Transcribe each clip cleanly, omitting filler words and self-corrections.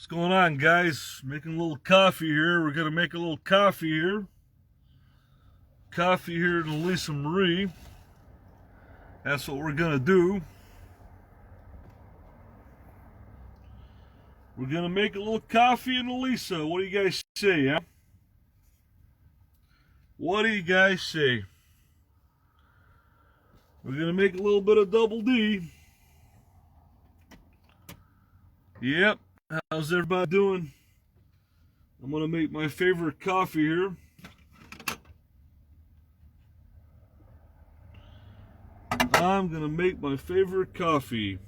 What's going on, guys? Making a little coffee here. We're gonna make a little coffee here. Coffee here to Lisa Marie. That's what we're gonna do. We're gonna make a little coffee in Lisa. What do you guys say, huh? What do you guys say? We're gonna make a little bit of double D. Yep. How's everybody doing? I'm gonna make my favorite coffee here. I'm gonna make my favorite coffee.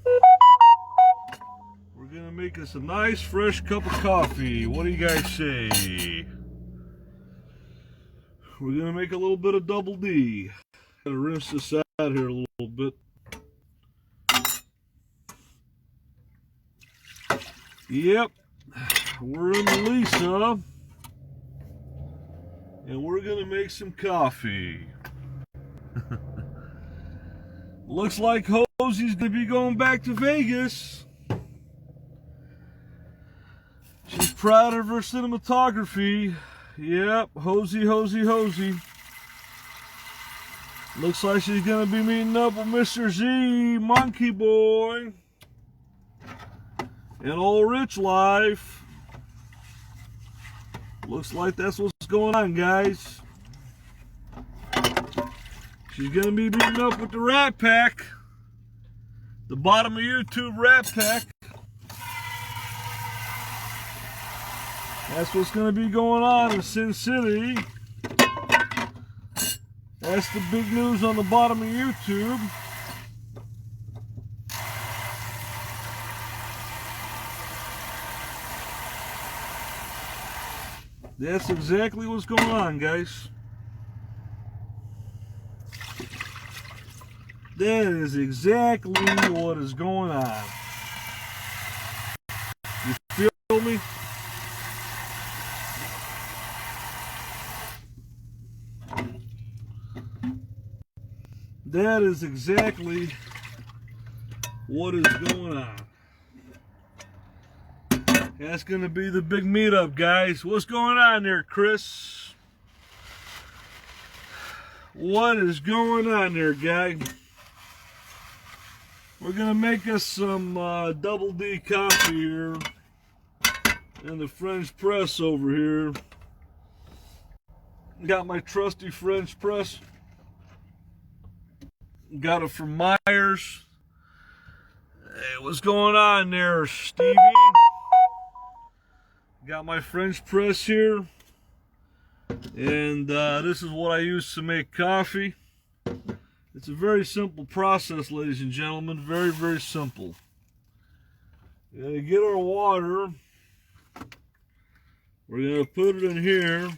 We're gonna make us a nice fresh cup of coffee. What do you guys say? We're gonna make a little bit of double D. Gotta rinse this out here a little bit. Yep, we're in Lisa, and we're gonna make some coffee. Looks like Hosie's gonna be going back to Vegas. She's proud of her cinematography. Yep, Hosie. Looks like she's gonna be meeting up with Mr. Z, Monkey Boy, and Old Rich Life. Looks like that's what's going on, guys. She's gonna be meeting up with the Rat Pack, the bottom of YouTube Rat Pack. That's what's gonna be going on in Sin City. That's the big news on the bottom of YouTube. That's exactly what's going on, guys. That is exactly what is going on. You feel me? That is exactly what is going on. That's going to be the big meetup, guys. What's going on there, Chris? What is going on there, guy? We're going to make us some double D coffee here in the French press over here. Got my trusty French press. Got it from Myers. Hey, what's going on there, Stevie? Got my French press here. And this is what I use to make coffee. It's a very simple process, ladies and gentlemen. Very, very simple. We're going to get our water. We're going to put it in here.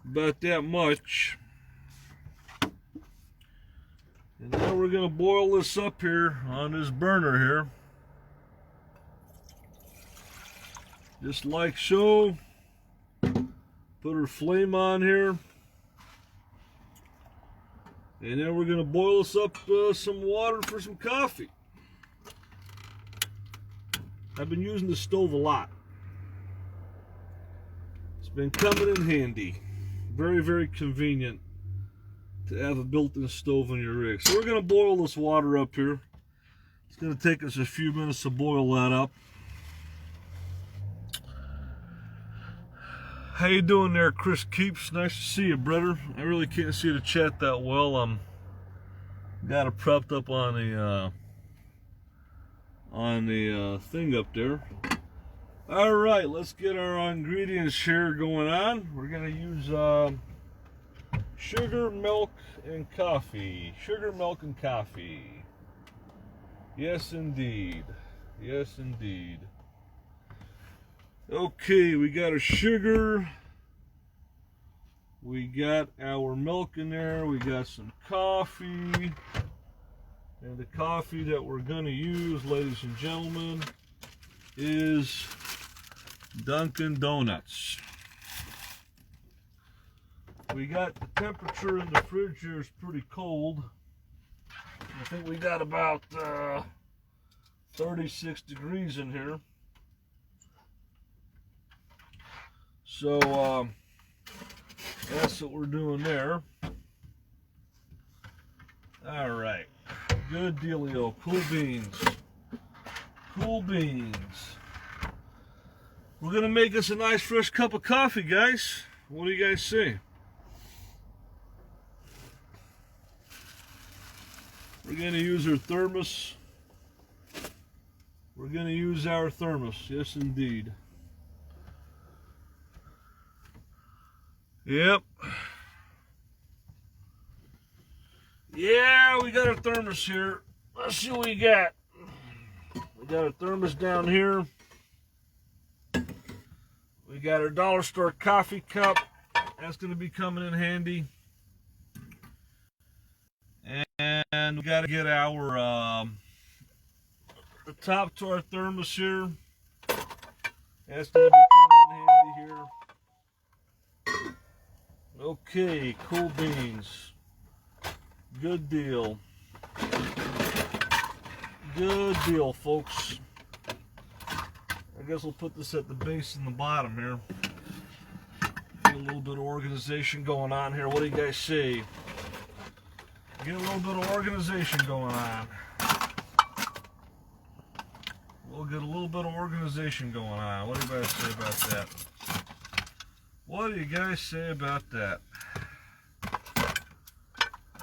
About that much. And now we're going to boil this up here on this burner here. Just like so. Put our flame on here. And then we're going to boil this up some water for some coffee. I've been using the stove a lot. It's been coming in handy. Very, very convenient to have a built-in stove on your rig. So we're going to boil this water up here. It's going to take us a few minutes to boil that up. How you doing there, Chris Keeps? Nice to see you, brother. I really can't see the chat that well. Got it prepped up on the thing up there. All right, let's get our ingredients here going on. We're gonna use sugar, milk, and coffee. Sugar, milk, and coffee. Yes, indeed. Yes, indeed. Okay, we got our sugar. We got our milk in there. We got some coffee. And the coffee that we're going to use, ladies and gentlemen, is Dunkin' Donuts. We got the temperature in the fridge here is pretty cold. I think we got about 36 degrees in here. So that's what we're doing there. All right, good dealio. Cool beans. Cool beans. We're gonna make us a nice fresh cup of coffee, guys. What do you guys say? We're gonna use our thermos. We're gonna use our thermos, yes indeed. Yep. Yeah, we got our thermos here. Let's see what we got. We got our thermos down here. We got our dollar store coffee cup. That's going to be coming in handy. And we got to get our the top to our thermos here. That's going to be coming in handy here. Okay, cool beans. Good deal. Good deal, folks. I guess we'll put this at the base and the bottom here. Get a little bit of organization going on here. What do you guys say? Get a little bit of organization going on. We'll get a little bit of organization going on. What do you guys say about that? What do you guys say about that?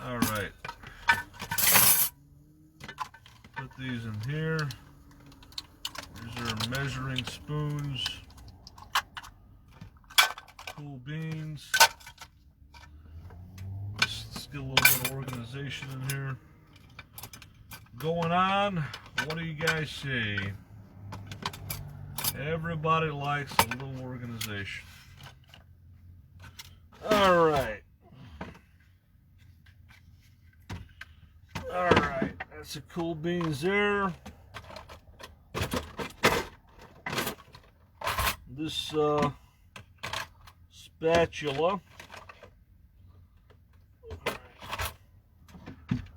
All right. Put these in here. These are measuring spoons. Cool beans. Let's get a little bit of organization in here. Going on. What do you guys say? Everybody likes a little organization. All right. All right. That's the cool beans there. This spatula.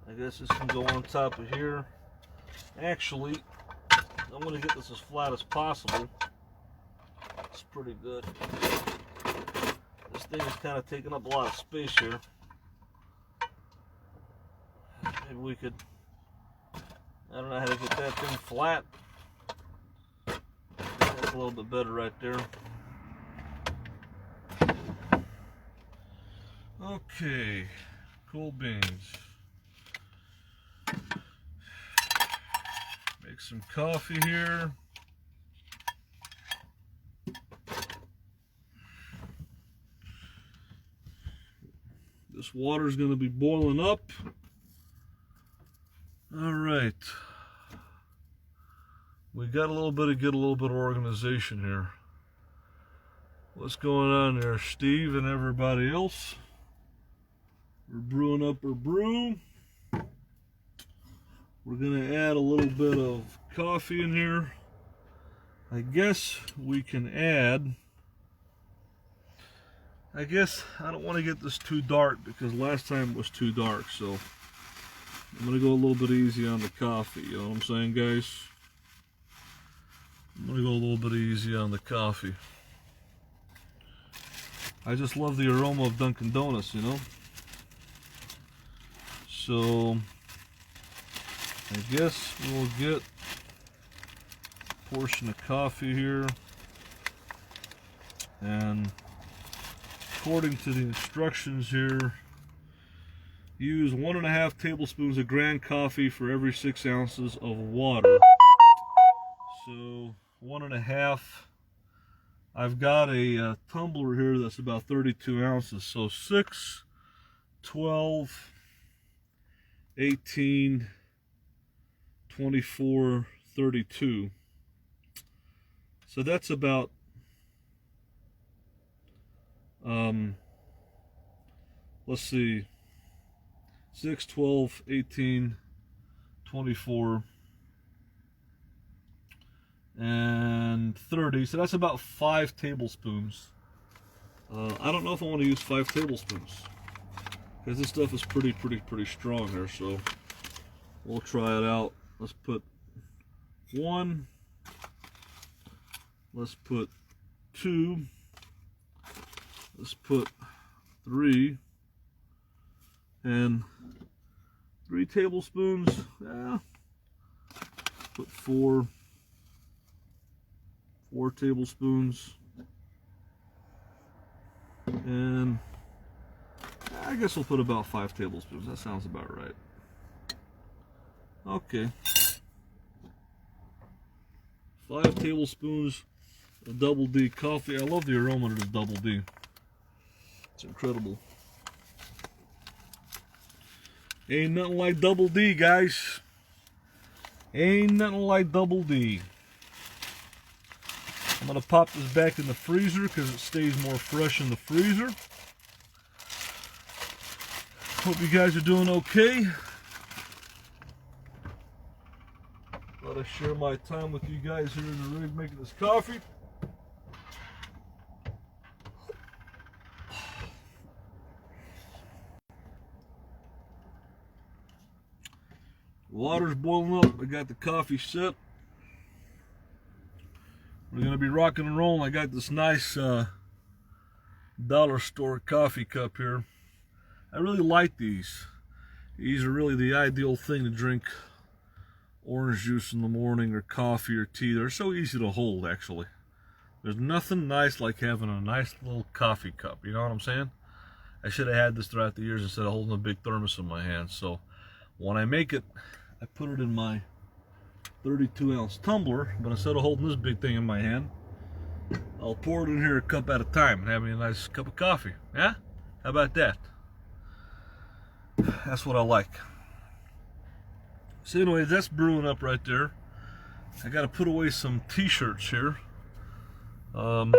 I guess this can go on top of here. Actually, I'm going to get this as flat as possible. It's pretty good. This thing is kind of taking up a lot of space here. Maybe we could, I don't know how to get that thing flat. That's a little bit better right there. Okay, cool beans. Make some coffee here. This water is going to be boiling up. All right. We got a little bit of organization here. What's going on there, Steve and everybody else? We're brewing up our brew. We're gonna add a little bit of coffee in here. I guess we can add, I guess I don't want to get this too dark because last time it was too dark, so I'm gonna go a little bit easy on the coffee, you know what I'm saying, guys? I'm gonna go a little bit easy on the coffee. I just love the aroma of Dunkin' Donuts, you know? So I guess we'll get a portion of coffee here, and according to the instructions here, use 1.5 tablespoons of ground coffee for every 6 ounces of water. So 1.5. I've got a tumbler here that's about 32 ounces. So 6, 12, 18, 24, 32. So that's about let's see, 6, 12, 18, 24, and 30. So that's about 5 tablespoons. I don't know if I want to use 5 tablespoons because this stuff is pretty strong here. So we'll try it out. Let's put 1. Let's put 2. Let's put 3. And 3 tablespoons. Yeah. Put 4 tablespoons. And I guess we'll put about 5 tablespoons. That sounds about right. Okay. 5 tablespoons of Double D coffee. I love the aroma of this Double D. It's incredible. Ain't nothing like Double D, guys. Ain't nothing like Double D. I'm going to pop this back in the freezer because it stays more fresh in the freezer. Hope you guys are doing okay. Thought I'd share my time with you guys here in the rig making this coffee. Water's boiling up. I got the coffee set. We're going to be rocking and rolling. I got this nice dollar store coffee cup here. I really like these. These are really the ideal thing to drink orange juice in the morning or coffee or tea. They're so easy to hold, actually. There's nothing nice like having a nice little coffee cup. You know what I'm saying? I should have had this throughout the years instead of holding a big thermos in my hand. So when I make it, I put it in my 32-ounce tumbler, but instead of holding this big thing in my hand, I'll pour it in here a cup at a time and have me a nice cup of coffee. Yeah? How about that? That's what I like. So anyways, that's brewing up right there. I got to put away some t-shirts here. Most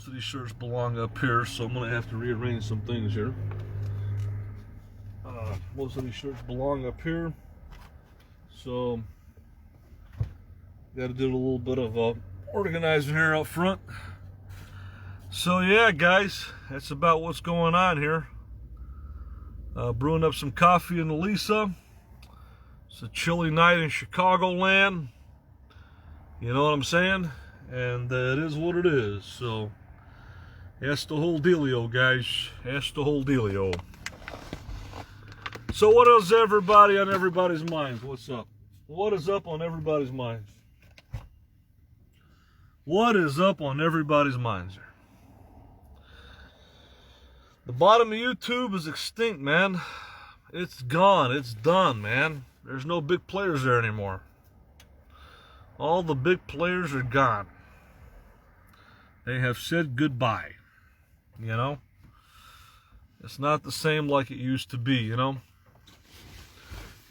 of these shirts belong up here, so I'm going to have to rearrange some things here. Most of these shirts belong up here, so got to do a little bit of organizing here up front. So yeah, guys, that's about what's going on here. Brewing up some coffee in the Lisa. It's a chilly night in Chicagoland. You know what I'm saying? And it is what it is. So that's the whole dealio, guys. That's the whole dealio. So what is everybody on everybody's minds? What's up? What is up on everybody's minds? What is up on everybody's minds here? The bottom of YouTube is extinct, man. It's gone. It's done, man. There's no big players there anymore. All the big players are gone. They have said goodbye. You know? It's not the same like it used to be, you know?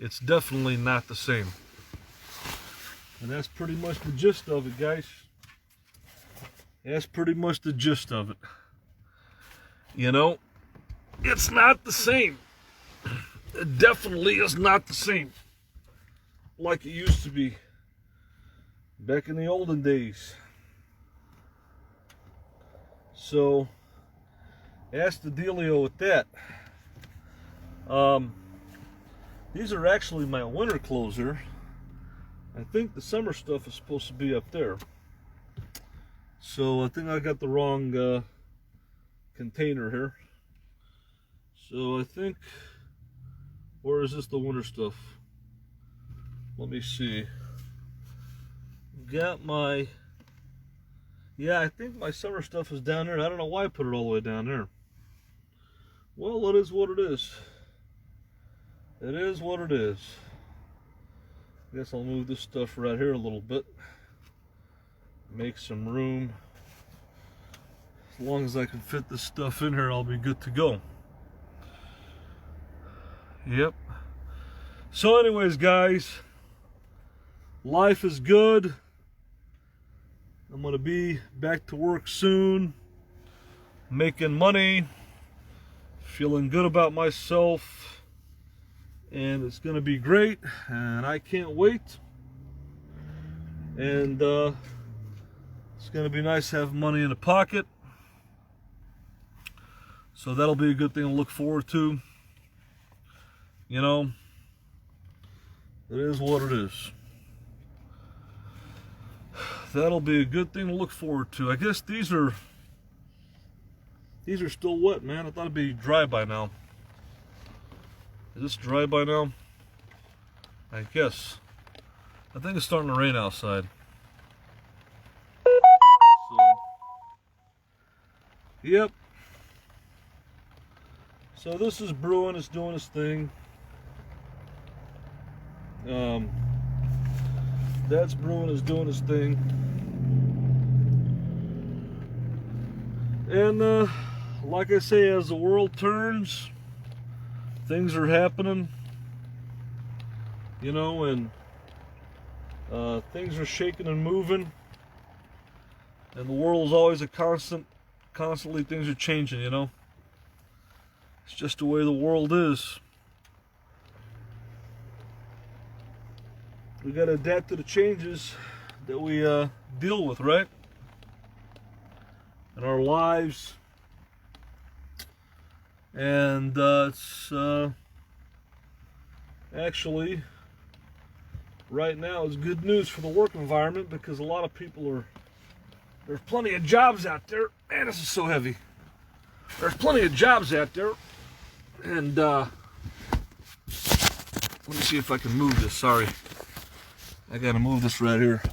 It's definitely not the same. And that's pretty much the gist of it, guys. That's pretty much the gist of it. You know, it's not the same. It definitely is not the same like it used to be back in the olden days. So that's the dealio with that. These are actually my winter clothes here. I think the summer stuff is supposed to be up there. So I think I got the wrong container here. So I think, where is this the winter stuff? Let me see. Got my, yeah, I think my summer stuff is down there. I don't know why I put it all the way down there. Well, it is what it is. It is what it is. I guess I'll move this stuff right here a little bit. Make some room. As long as I can fit this stuff in here, I'll be good to go. Yep. So anyways, guys, life is good. I'm going to be back to work soon, making money, feeling good about myself, and it's going to be great, and I can't wait. And it's going to be nice to have money in the pocket, so that'll be a good thing to look forward to, you know. It is what it is. That'll be a good thing to look forward to. I guess these are still wet, man. I thought it'd be dry by now. Is this dry by now? I guess. I think it's starting to rain outside. So, yep. So this is brewing, it's doing its thing. That's brewing, is doing its thing. And like I say, as the world turns, things are happening, you know, and things are shaking and moving, and the world is always a constantly things are changing, you know. It's just the way the world is. We got to adapt to the changes that we deal with, right? In our lives. And it's actually, right now, it's good news for the work environment, because a lot of people there's plenty of jobs out there. Man, this is so heavy. There's plenty of jobs out there. And let me see if I can move this. Sorry. I gotta move this right here.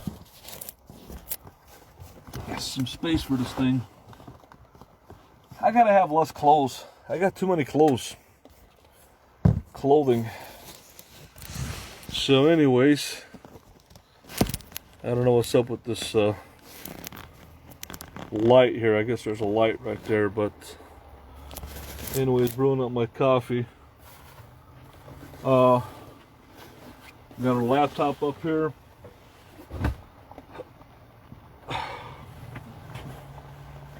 Got some space for this thing. I gotta have less clothes. I got too many clothing. So anyways, I don't know what's up with this light here. I guess there's a light right there, but anyways, brewing up my coffee. Got a laptop up here.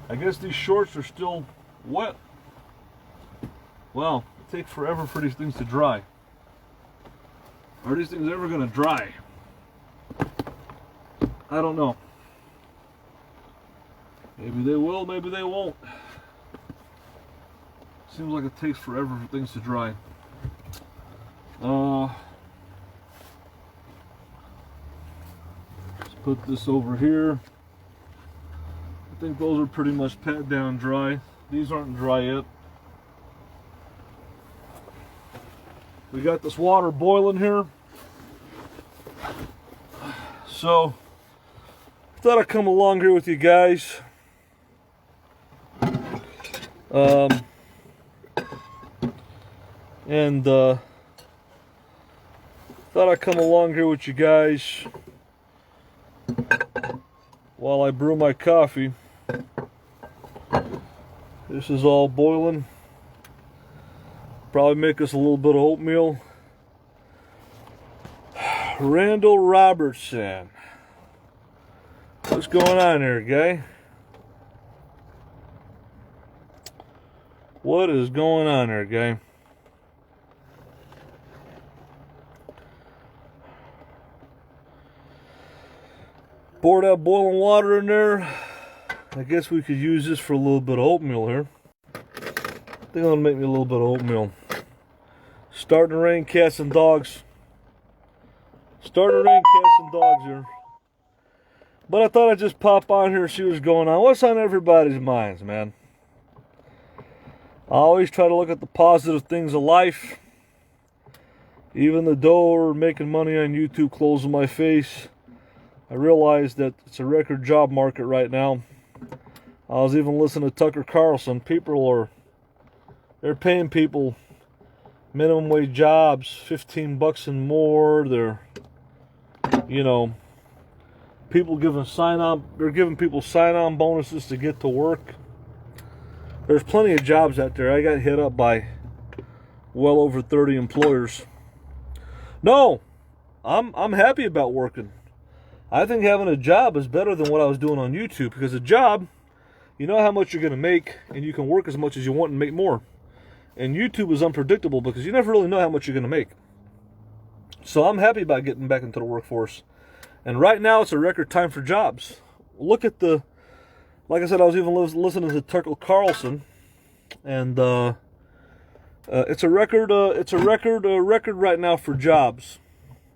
I guess these shorts are still wet. Wow, it takes forever for these things to dry. Are these things ever gonna dry? I don't know. Maybe they will, maybe they won't. Seems like it takes forever for things to dry. Let's put this over here. I think those are pretty much pat down dry. These aren't dry yet. We got this water boiling here. So, I thought I'd come along here with you guys. Thought I'd come along here with you guys while I brew my coffee. This is all boiling. Probably make us a little bit of oatmeal. Randall Robertson. What's going on there, guy? What is going on there, guy? Pour that boiling water in there. I guess we could use this for a little bit of oatmeal here. I think I'm gonna make me a little bit of oatmeal. Starting to rain, cats and dogs. Starting to rain, cats and dogs here. But I thought I'd just pop on here and see what's going on. What's on everybody's minds, man? I always try to look at the positive things of life. Even though we're making money on YouTube closing my face, I realize that it's a record job market right now. I was even listening to Tucker Carlson. They're paying people minimum wage jobs, $15 and more. They're, you know, they're giving people sign-on bonuses to get to work. There's plenty of jobs out there. I got hit up by well over 30 employers. No, I'm happy about working. I think having a job is better than what I was doing on YouTube, because a job, you know how much you're going to make, and you can work as much as you want and make more. And YouTube is unpredictable because you never really know how much you're going to make. So I'm happy about getting back into the workforce. And right now it's a record time for jobs. Look at like I said, I was even listening to Tucker Carlson, and it's a record right now for jobs.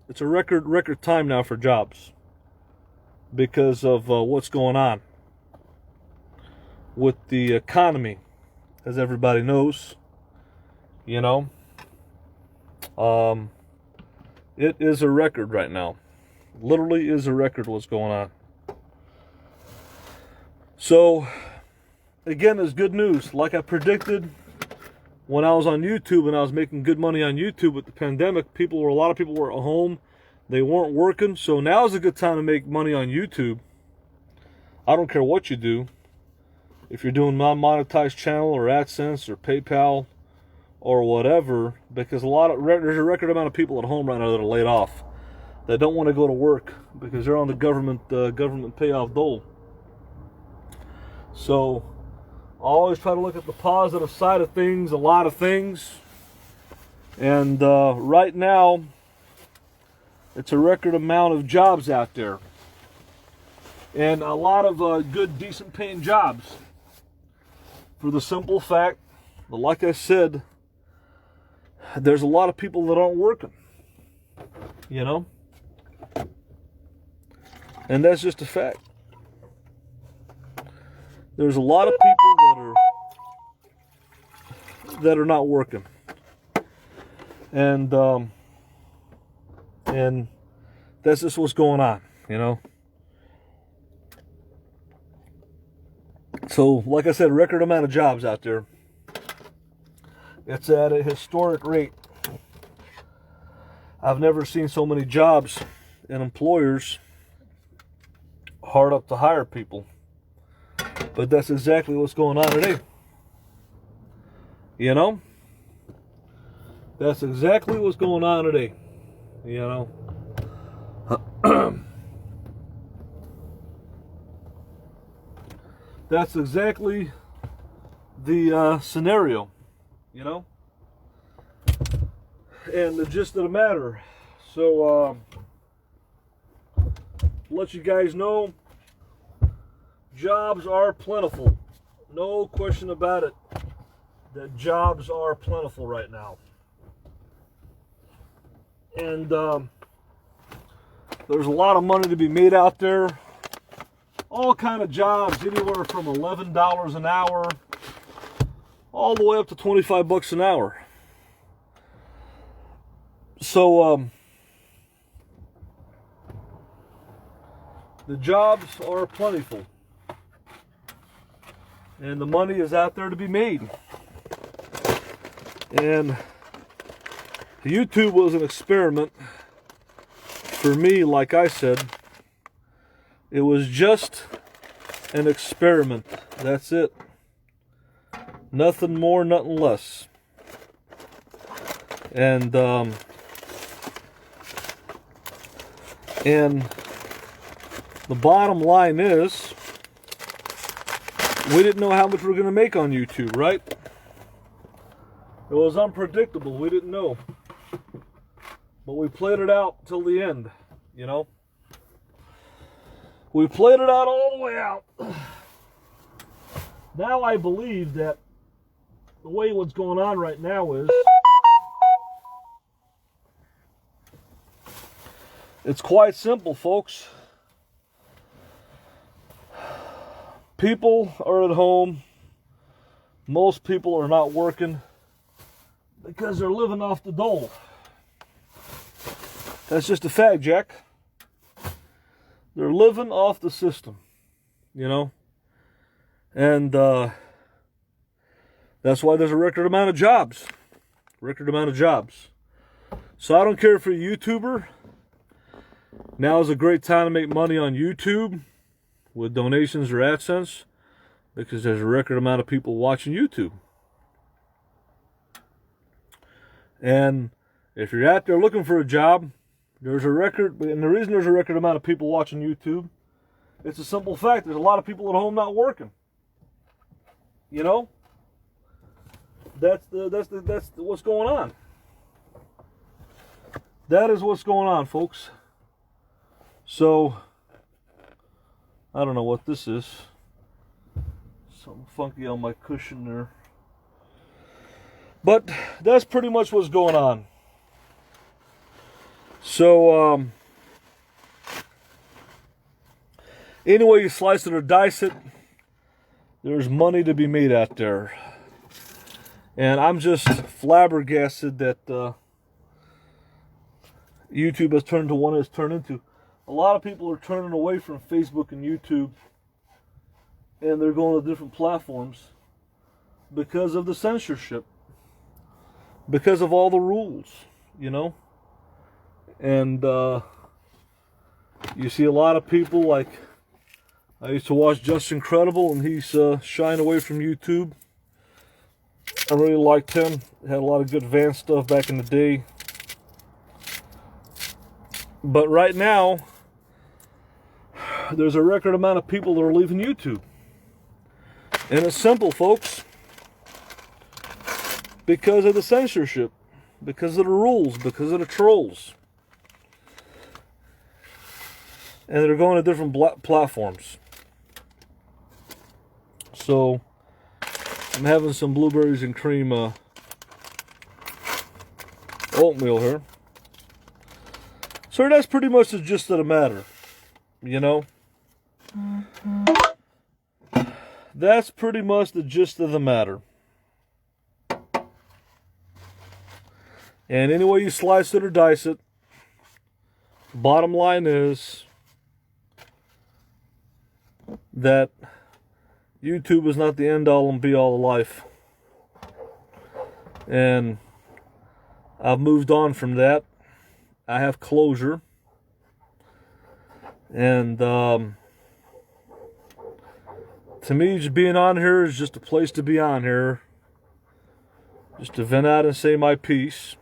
It's a record time now for jobs because of what's going on with the economy, as everybody knows. You know, it is a record right now. Literally is a record what's going on. So, again, it's good news. Like I predicted when I was on YouTube and I was making good money on YouTube with the pandemic, a lot of people were at home. They weren't working. So now is a good time to make money on YouTube. I don't care what you do. If you're doing non-monetized channel or AdSense or PayPal or whatever, because there's a record amount of people at home right now that are laid off that don't want to go to work because they're on the government payoff dole. So I always try to look at the positive side of things, a lot of things. And right now, it's a record amount of jobs out there. And a lot of good, decent paying jobs. For the simple fact that, like I said, there's a lot of people that aren't working. You know? And that's just a fact. There's a lot of people that are not working, and that's just what's going on, you know. So, like I said, record amount of jobs out there. It's at a historic rate. I've never seen so many jobs and employers hard up to hire people. But that's exactly what's going on today. You know? That's exactly what's going on today. You know? That's exactly the scenario. You know? And the gist of the matter. So, to let you guys know, jobs are plentiful. No question about it. That jobs are plentiful right now. And there's a lot of money to be made out there. All kind of jobs, anywhere from $11 an hour all the way up to $25 an hour. So the jobs are plentiful. And the money is out there to be made. And YouTube was an experiment for me, like I said. It was just an experiment. That's it. Nothing more, nothing less. And the bottom line is, we didn't know how much we were going to make on YouTube, right? It was unpredictable. We didn't know. But we played it out till the end, you know? We played it out all the way out. Now I believe that the way what's going on right now is, it's quite simple, folks. People are at home. Most people are not working because they're living off the dole. That's just a fact, Jack. They're living off the system, you know? And that's why there's a record amount of jobs. Record amount of jobs. So I don't care if you're a YouTuber. Now is a great time to make money on YouTube with donations or AdSense, because there's a record amount of people watching YouTube. And if you're out there looking for a job, there's a record, and the reason there's a record amount of people watching YouTube, it's a simple fact. There's a lot of people at home not working. You know? That's what's going on. That is what's going on, folks. So, I don't know what this is. Something funky on my cushion there. But that's pretty much what's going on. So, any way you slice it or dice it, there's money to be made out there. And I'm just flabbergasted that YouTube has turned to what it's turned into. A lot of people are turning away from Facebook and YouTube, and they're going to different platforms because of the censorship, because of all the rules, you know. And you see a lot of people, like I used to watch Just Incredible, and he's shying away from YouTube. I really liked him. Had a lot of good Van stuff back in the day. But right now, there's a record amount of people that are leaving YouTube. And it's simple, folks. Because of the censorship. Because of the rules. Because of the trolls. And they're going to different platforms. So, I'm having some blueberries and cream oatmeal here. So that's pretty much the gist of the matter. You know? That's pretty much the gist of the matter. And any way you slice it or dice it, bottom line is that YouTube is not the end all and be all of life. And I've moved on from that. I have closure. And to me, just being on here is just a place to be on here. Just to vent out and say my piece.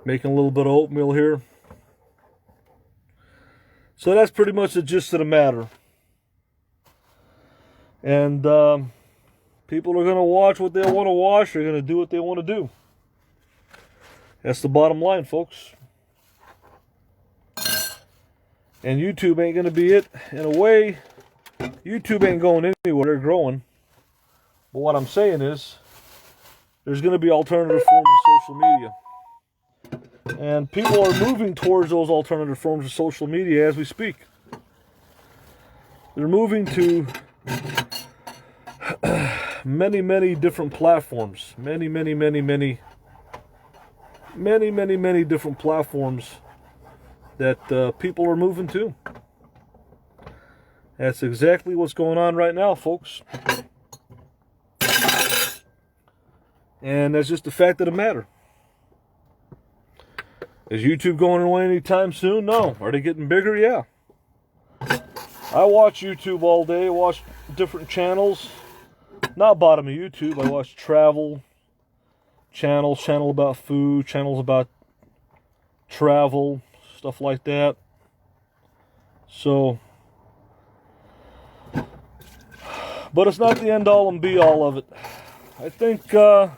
Making a little bit of oatmeal here. So that's pretty much the gist of the matter. And people are going to watch what they want to watch. They're going to do what they want to do. That's the bottom line, folks. And YouTube ain't going to be it. In a way, YouTube ain't going anywhere. They're growing. But what I'm saying is, there's going to be alternative forms of social media. And people are moving towards those alternative forms of social media as we speak. They're moving to many different platforms. Many different platforms that people are moving to. That's exactly what's going on right now, folks. And that's just the fact of the matter. Is YouTube going away anytime soon? No. Are they getting bigger? Yeah. I watch YouTube all day. I watch different channels. Not bottom of YouTube. I watch travel channels, channel about food, channels about travel, stuff like that. So, but it's not the end all and be all of it. I think that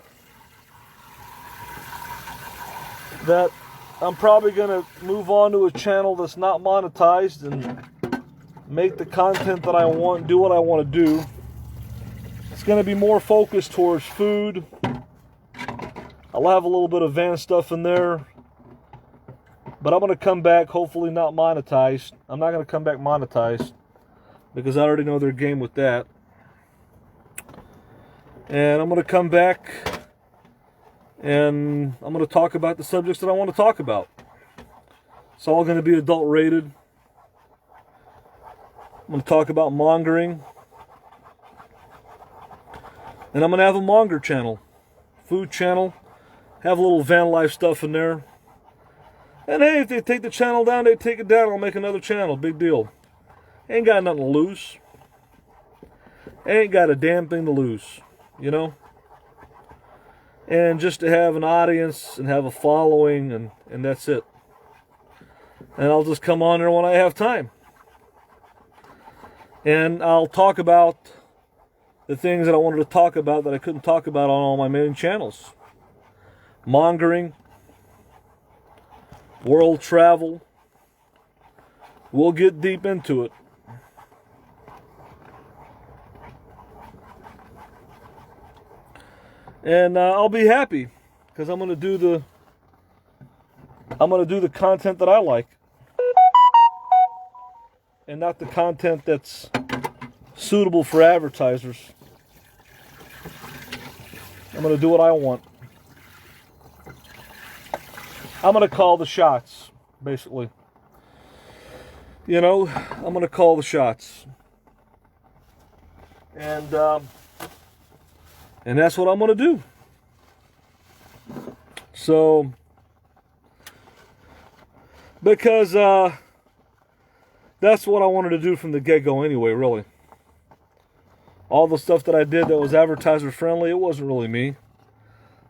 I'm probably going to move on to a channel that's not monetized and make the content that I want, do what I want to do. It's going to be more focused towards food. I'll have a little bit of van stuff in there. But I'm going to come back, hopefully not monetized. I'm not going to come back monetized because I already know their game with that. And I'm going to come back and I'm going to talk about the subjects that I want to talk about. It's all going to be adult rated. I'm going to talk about mongering. And I'm going to have a monger channel. Food channel. Have a little van life stuff in there. And hey, if they take the channel down, they take it down. I'll make another channel. Big deal. Ain't got nothing to lose. Ain't got a damn thing to lose. You know? And just to have an audience and have a following, and that's it. And I'll just come on there when I have time. And I'll talk about the things that I wanted to talk about that I couldn't talk about on all my main channels. Mongering. World travel. We'll get deep into it. And I'll be happy. because I'm gonna do the content that I like, and not the content that's suitable for advertisers. I'm gonna do what I want. I'm gonna call the shots, basically. You know, I'm gonna call the shots, and that's what I'm gonna do. So, because that's what I wanted to do from the get-go anyway, really. All the stuff that I did that was advertiser friendly, it wasn't really me.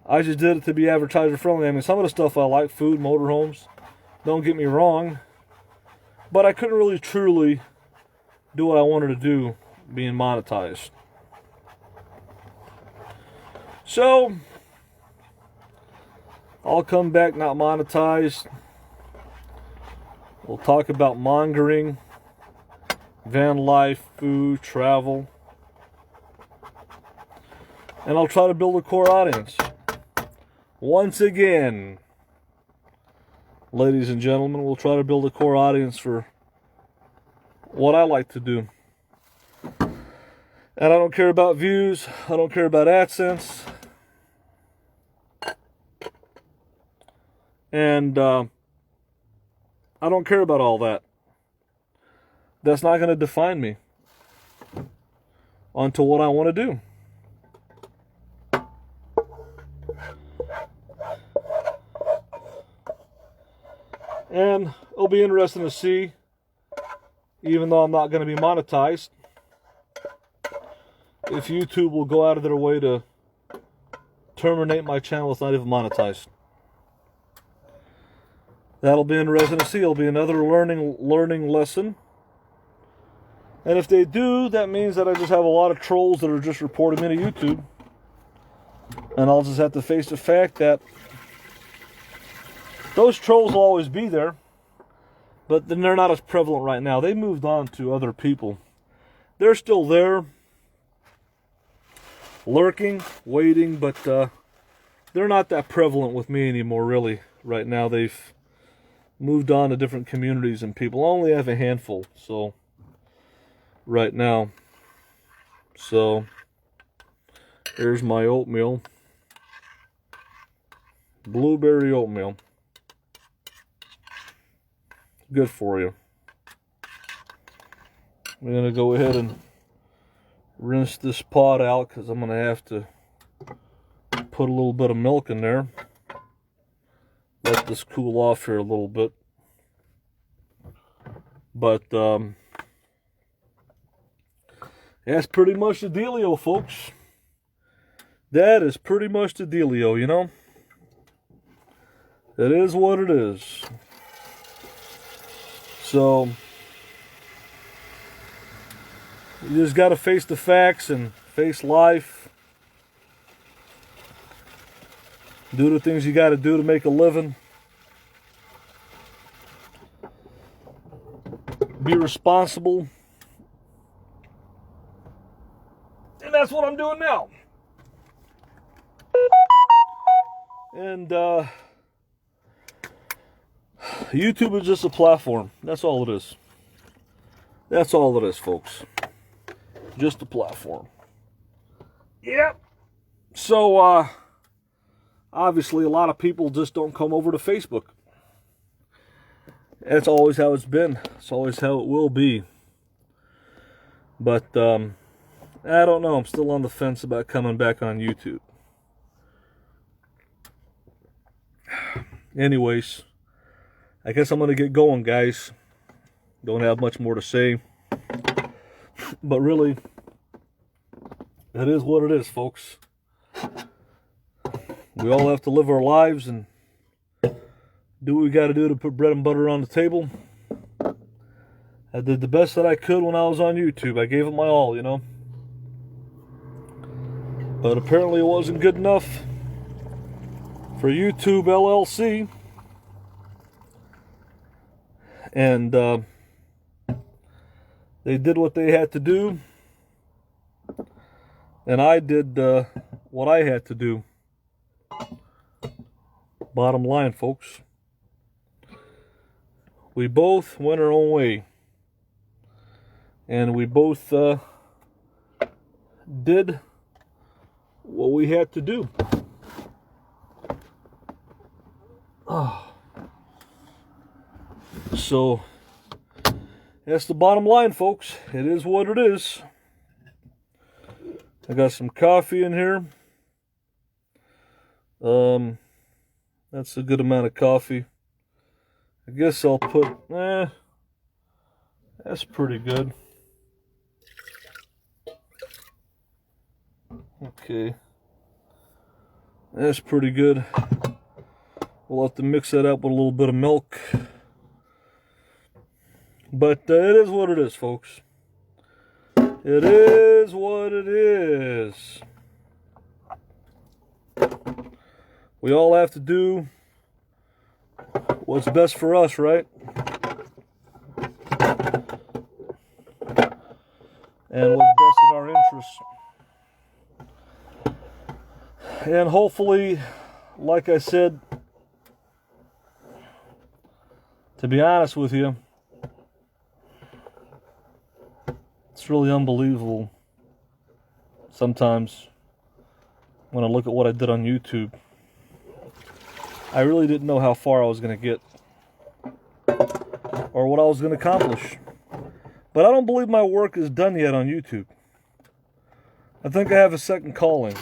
I just did it to be advertiser friendly. I mean, some of the stuff I like, food, motorhomes, don't get me wrong, but I couldn't really truly do what I wanted to do being monetized. So, I'll come back not monetized. We'll talk about mongering, van life, food, travel. And I'll try to build a core audience. Once again, ladies and gentlemen, we'll try to build a core audience for what I like to do. And I don't care about views. I don't care about AdSense. And I don't care about all that. That's not going to define me onto what I want to do. And it'll be interesting to see, even though I'm not going to be monetized, if YouTube will go out of their way to terminate my channel. It's not even monetized. That'll be interesting to see. It'll be another learning lesson. And if they do, that means that I just have a lot of trolls that are just reporting me to YouTube. And I'll just have to face the fact that those trolls will always be there, but then they're not as prevalent right now. They moved on to other people. They're still there, lurking, waiting, but they're not that prevalent with me anymore, really, right now. They've moved on to different communities and people. I only have a handful, so, right now. So, here's my oatmeal. Blueberry oatmeal. Good for you. We're going to go ahead and rinse this pot out because I'm going to have to put a little bit of milk in there. Let this cool off here a little bit. But that's pretty much the dealio, folks. That is pretty much the dealio, you know. It is what it is. So, you just got to face the facts and face life. Do the things you got to do to make a living. Be responsible. And that's what I'm doing now. And YouTube is just a platform. That's all it is. That's all it is, folks. Just a platform. Yep. So, obviously, a lot of people just don't come over to Facebook. That's always how it's been. It's always how it will be. But, I don't know. I'm still on the fence about coming back on YouTube. Anyways, I guess I'm going to get going, guys. Don't have much more to say. But really, it is what it is, folks. We all have to live our lives and do what we got to do to put bread and butter on the table. I did the best that I could when I was on YouTube. I gave it my all, you know. But apparently it wasn't good enough for YouTube LLC. And they did what they had to do. And I did what I had to do. Bottom line, folks. We both went our own way. And we both did what we had to do. So, that's the bottom line, folks. It is what it is. I got some coffee in here. That's a good amount of coffee. I guess I'll put, that's pretty good. Okay. That's pretty good. We'll have to mix that up with a little bit of milk. But it is what it is, folks. It is what it is. We all have to do what's best for us, right? And what's best in our interests. And hopefully, like I said, to be honest with you, it's really unbelievable sometimes when I look at what I did on YouTube. I really didn't know how far I was going to get or what I was going to accomplish. But I don't believe my work is done yet on YouTube. I think I have a second calling.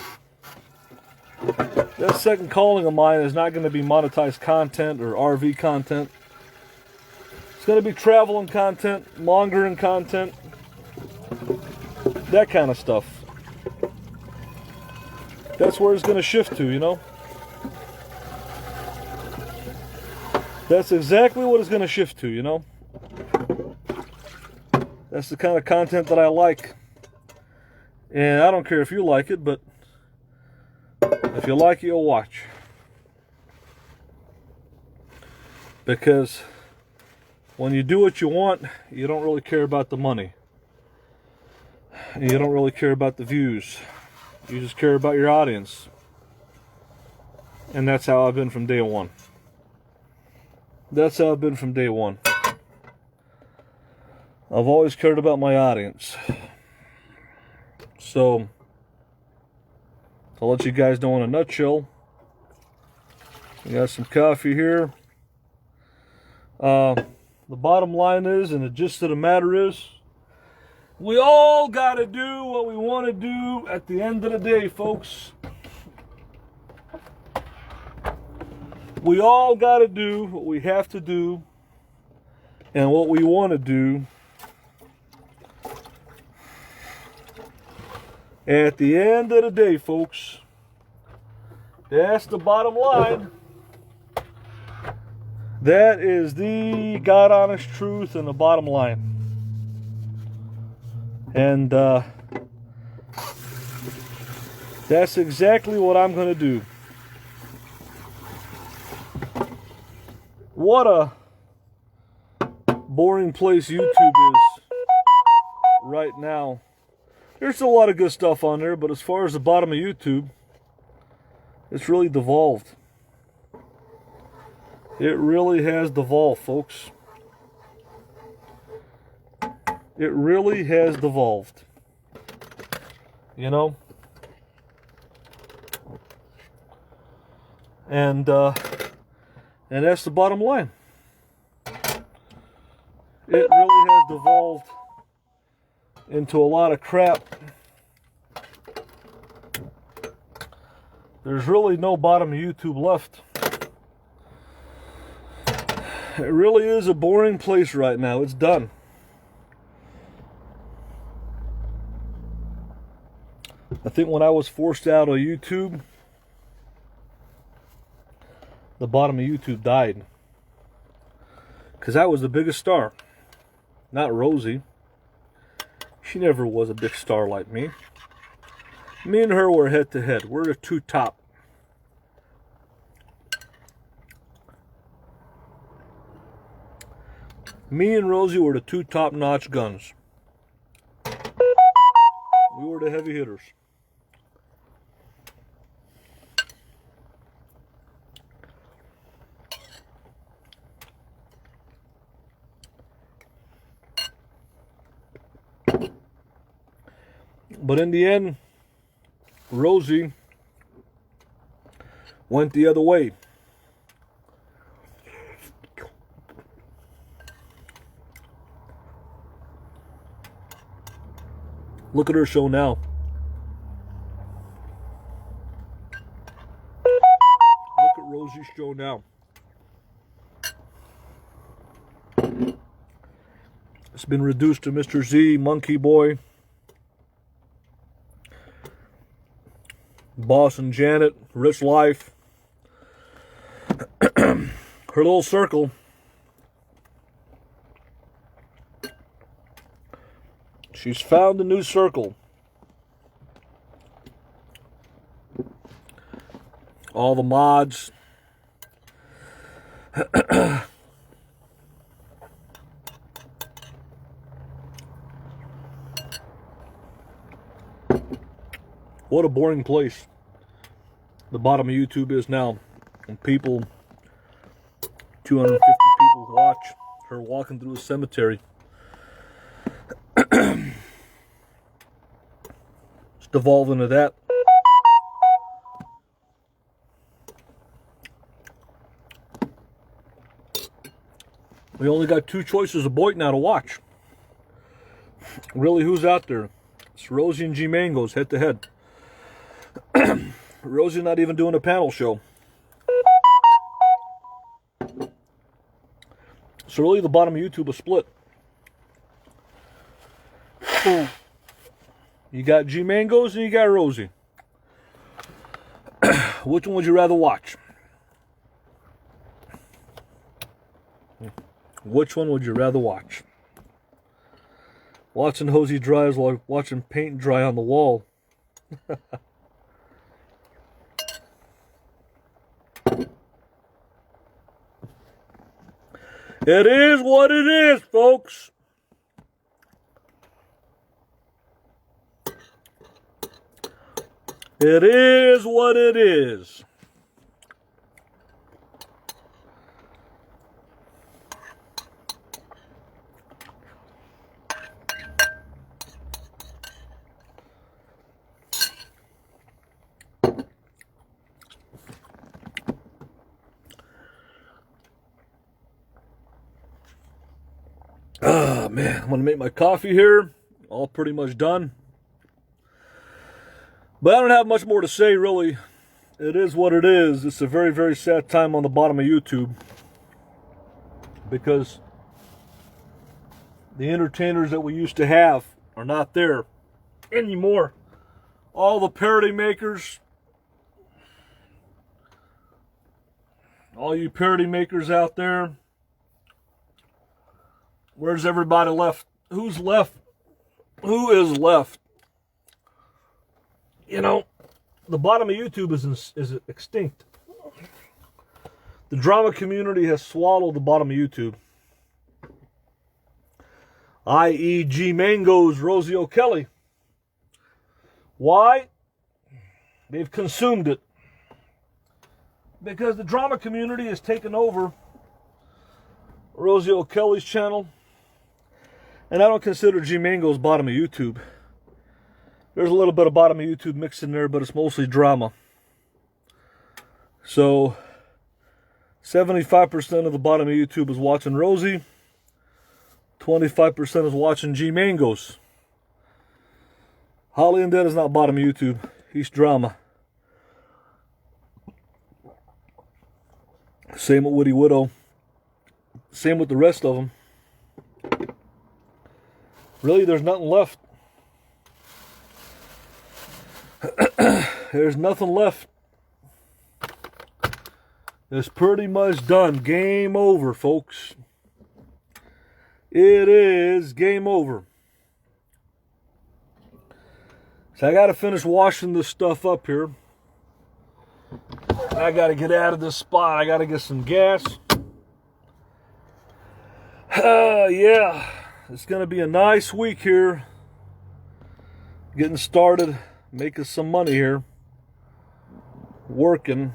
That second calling of mine is not going to be monetized content or RV content. It's going to be traveling content, mongering content, that kind of stuff. That's where it's going to shift to, you know? That's exactly what it's going to shift to, you know? That's the kind of content that I like. And I don't care if you like it, but if you like it, you'll watch. Because when you do what you want, you don't really care about the money. And you don't really care about the views. You just care about your audience. And that's how I've been from day one. That's how I've been from day one. I've always cared about my audience. So, I'll let you guys know in a nutshell. We got some coffee here. The bottom line is, and the gist of the matter is, we all got to do what we want to do at the end of the day, folks. We all got to do what we have to do and what we want to do at the end of the day, folks. That's the bottom line. That is the God honest truth and the bottom line. And that's exactly what I'm going to do. What a boring place YouTube is right now. There's a lot of good stuff on there, but as far as the bottom of YouTube, it's really devolved. It really has devolved, folks. It really has devolved. You know? And that's the bottom line. It really has devolved into a lot of crap. There's really no bottom of YouTube left. It really is a boring place right now. It's done. I think when I was forced out of YouTube, the bottom of YouTube died. Because I was the biggest star. Not Rosie. She never was a big star like me. Me and her were head to head. We're the two top. Me and Rosie were the two top-notch guns. We were the heavy hitters. But in the end, Rosie went the other way. Look at her show now. Look at Rosie's show now. It's been reduced to Mr. Z, Monkey Boy, Boss and Janet, Rich Life. Her little circle. She's found a new circle. All the mods. What a boring place the bottom of YouTube is now. And people, 250 people watch her walking through a cemetery. It's devolved into that. We only got two choices of Boyd now to watch. Really, who's out there? It's Rosie and G Mangos head to head. Rosie's not even doing a panel show. So really the bottom of YouTube is split. You got G Mangos and you got Rosie. Which one would you rather watch? Which one would you rather watch? Watching Hosey dry is like watching paint dry on the wall. It is what it is, folks. It is what it is. Ah, man, I'm going to make my coffee here. All pretty much done. But I don't have much more to say, really. It is what it is. It's a very, very sad time on the bottom of YouTube. Because the entertainers that we used to have are not there anymore. All the parody makers. All you parody makers out there. Where's everybody left? Who's left? Who is left? You know, the bottom of YouTube is extinct. The drama community has swallowed the bottom of YouTube. I.e. G Mango's Rosie O'Kelly. Why? They've consumed it. Because the drama community has taken over Rosie O'Kelly's channel. And I don't consider G Mango's bottom of YouTube. There's a little bit of bottom of YouTube mixed in there, but it's mostly drama. So, 75% of the bottom of YouTube is watching Rosie. 25% is watching G Mango's. Holly and Dead is not bottom of YouTube. He's drama. Same with Woody Widow. Same with the rest of them. Really, there's nothing left. There's nothing left. It's pretty much done. Game over, folks. It is game over. So I got to finish washing this stuff up here. I got to get out of this spot. I got to get some gas. Yeah. It's going to be a nice week here. Getting started. Making some money here. Working.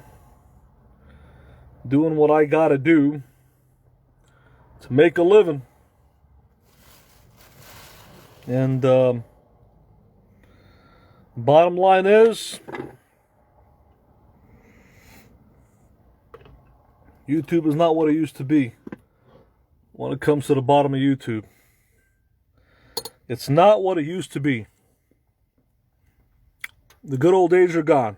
Doing what I got to do to make a living. And bottom line is, YouTube is not what it used to be when it comes to the bottom of YouTube. It's not what it used to be. The good old days are gone.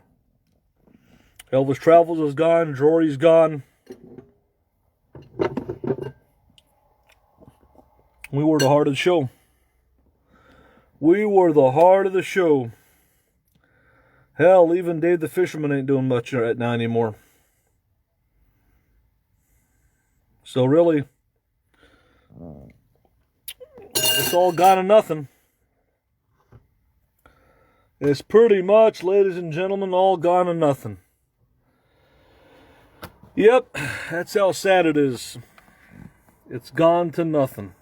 Elvis Travels is gone. Jordy's gone. We were the heart of the show. We were the heart of the show. Hell, even Dave the Fisherman ain't doing much right now anymore. So really, it's all gone to nothing. It's pretty much, ladies and gentlemen, all gone to nothing. Yep, that's how sad it is. It's gone to nothing.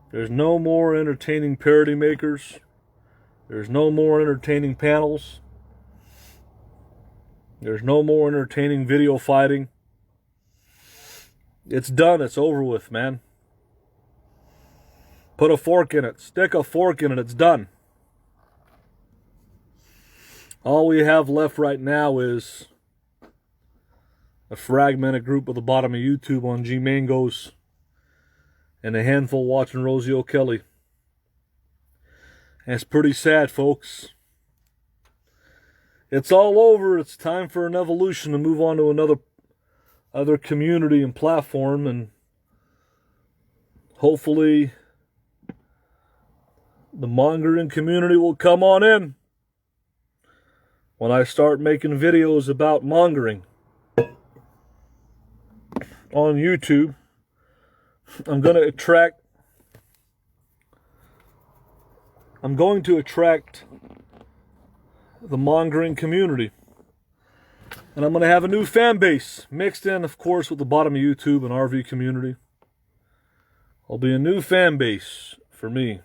There's no more entertaining parody makers. There's no more entertaining panels. There's no more entertaining video fighting. It's done. It's over with, man. Put a fork in it. Stick a fork in it. It's done. All we have left right now is a fragmented group at the bottom of YouTube on G-Mangos and a handful watching Rosie O'Kelly. And it's pretty sad, folks. It's all over. It's time for an evolution to move on to other community and platform, and hopefully the mongering community will come on in when I start making videos about mongering on YouTube. I'm going to attract the mongering community. And I'm going to have a new fan base mixed in, of course, with the bottom of YouTube and RV community. I'll be a new fan base for me.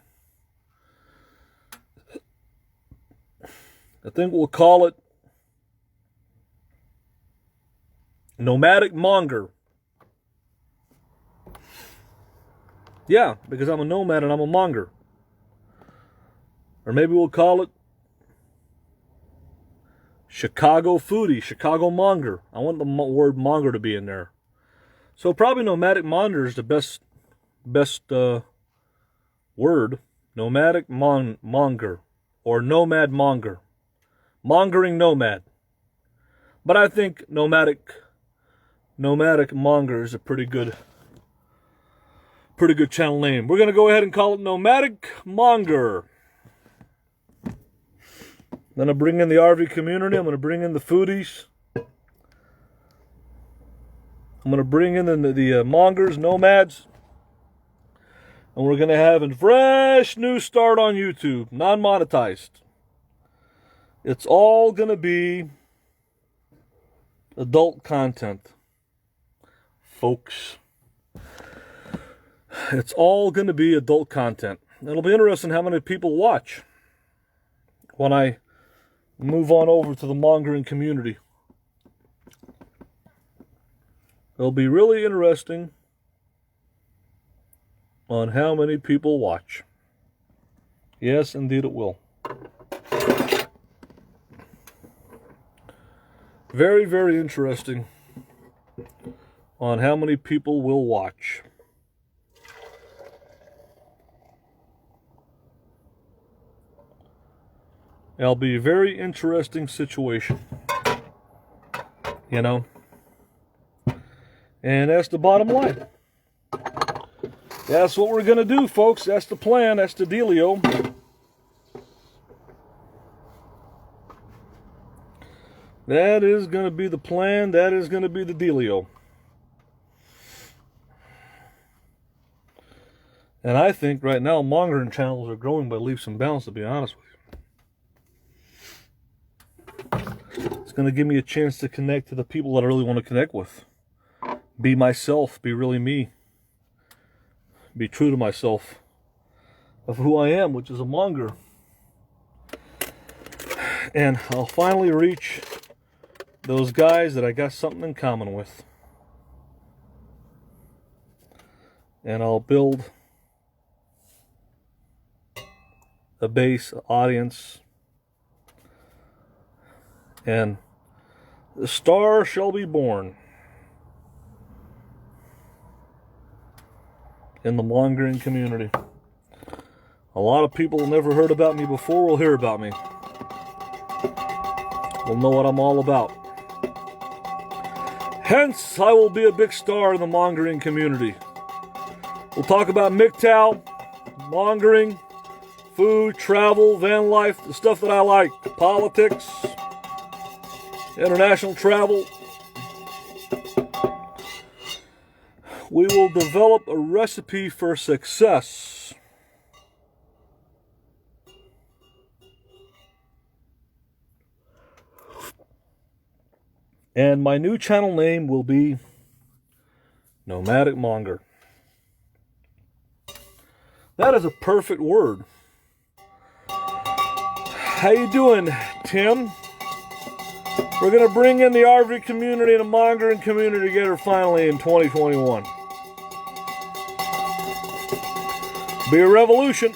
I think we'll call it Nomadic Monger. Yeah, because I'm a nomad and I'm a monger. Or maybe we'll call it Chicago Foodie, Chicago Monger. I want the word monger to be in there. So probably Nomadic Monger is the best word. Nomadic Monger. Or Nomad Monger. Mongering Nomad. But I think Nomadic Monger is a pretty good channel name. We're going to go ahead and call it Nomadic Monger. I'm going to bring in the RV community. I'm going to bring in the foodies. I'm going to bring in the mongers, nomads. And we're going to have a fresh new start on YouTube, non-monetized. It's all going to be adult content, folks. It's all going to be adult content. It'll be interesting how many people watch when I move on over to the mongering community. It'll be really interesting on how many people watch. Yes, indeed it will. Very, very interesting on how many people will watch. It'll be a very interesting situation. You know? And that's the bottom line. That's what we're going to do, folks. That's the plan. That's the dealio. That is going to be the plan. That is going to be the dealio. And I think right now mongering channels are growing by leaps and bounds, to be honest with you. It's going to give me a chance to connect to the people that I really want to connect with. Be myself. Be really me. Be true to myself. Of who I am, which is a monger. And I'll finally reach those guys that I got something in common with. And I'll build a base audience. And the star shall be born in the mongering community. A lot of people who never heard about me before will hear about me. Will know what I'm all about. Hence, I will be a big star in the mongering community. We'll talk about MGTOW, mongering, food, travel, van life, the stuff that I like, politics, international travel. We will develop a recipe for success. And my new channel name will be Nomadic Monger. That is a perfect word. How you doing, Tim? We're going to bring in the RV community and the mongering community together finally in 2021. Be a revolution.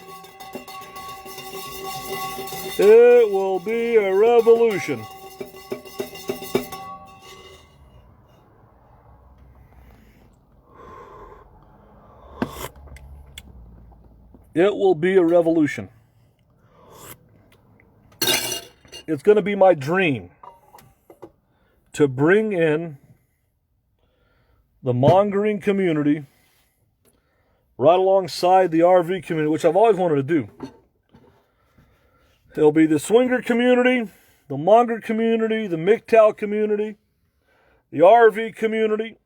It will be a revolution. It will be a revolution. It's going to be my dream to bring in the mongering community right alongside the RV community, which I've always wanted to do. It'll be the swinger community, the monger community, the MGTOW community, the RV community,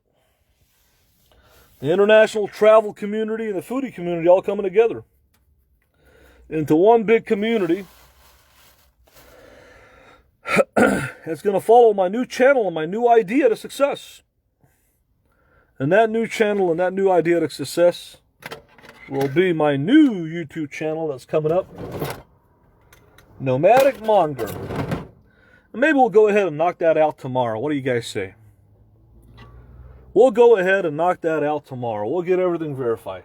the international travel community, and the foodie community all coming together into one big community. It's going to follow my new channel and my new idea to success. And that new channel and that new idea to success will be my new YouTube channel that's coming up, Nomadic Monger. And maybe we'll go ahead and knock that out tomorrow. What do you guys say? We'll go ahead and knock that out tomorrow. We'll get everything verified.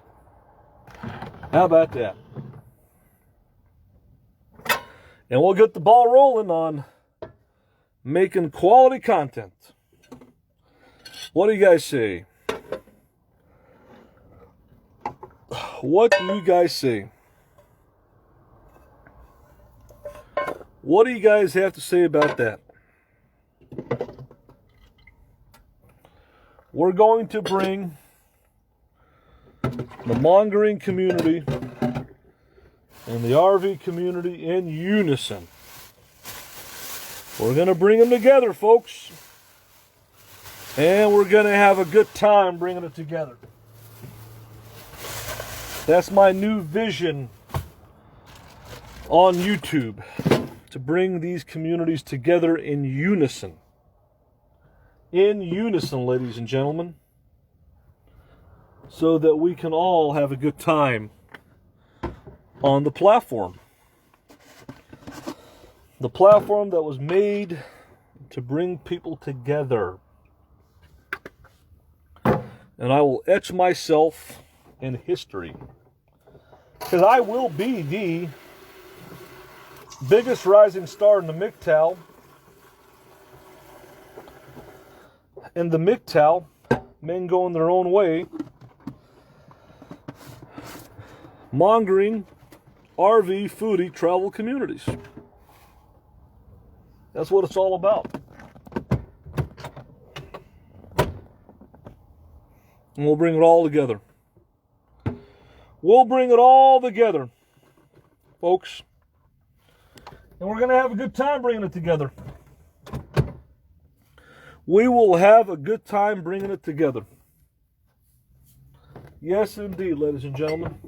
How about that? And we'll get the ball rolling on making quality content. What do you guys say? What do you guys say? What do you guys have to say about that? We're going to bring the mongering community and the RV community in unison. We're going to bring them together, folks. And we're going to have a good time bringing it together. That's my new vision on YouTube, to bring these communities together in unison. In unison, ladies and gentlemen, so that we can all have a good time on the platform. The platform that was made to bring people together. And I will etch myself in history, because I will be the biggest rising star in the MGTOW. And the MGTOW, men going their own way, mongering RV, foodie, travel communities. That's what it's all about. And we'll bring it all together. We'll bring it all together, folks. And we're going to have a good time bringing it together. We will have a good time bringing it together. Yes, indeed, ladies and gentlemen.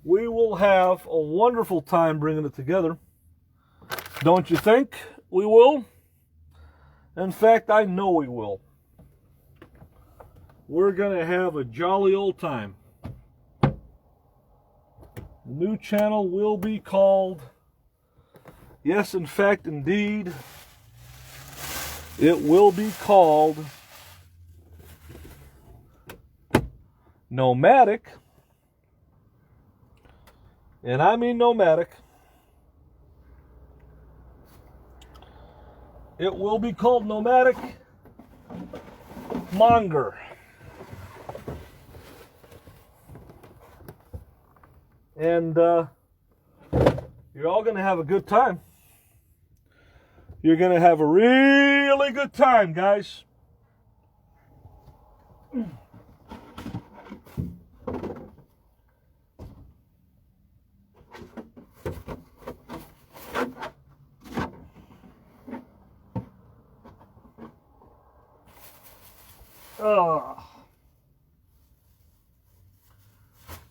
We will have a wonderful time bringing it together. Don't you think we will? In fact, I know we will. We're going to have a jolly old time. The new channel will be called, yes, in fact, indeed, it will be called Nomadic and I mean nomadic, it will be called Nomadic Monger. And you're all going to have a good time. You're going to have a really good time, guys.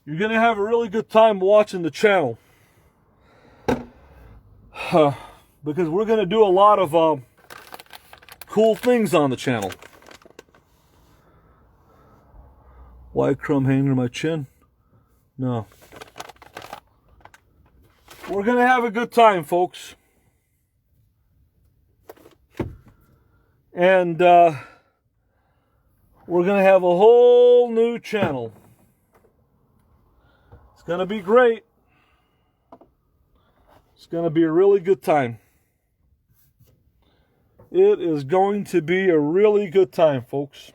You're going to have a really good time watching the channel. Because we're going to do a lot of cool things on the channel. White crumb hanging on my chin? No. We're going to have a good time, folks. And we're going to have a whole new channel. It's going to be great. It's going to be a really good time. It is going to be a really good time, folks.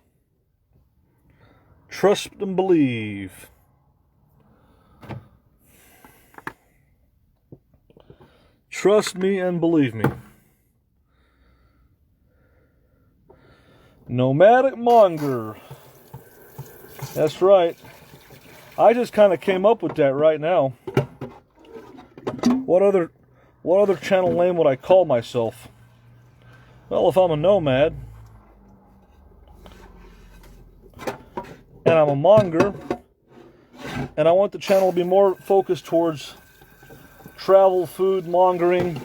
Trust and believe. Trust me and believe me. Nomadic Monger. That's right. I just kind of came up with that right now. What other channel name would I call myself? Well, if I'm a nomad and I'm a monger and I want the channel to be more focused towards travel, food, mongering,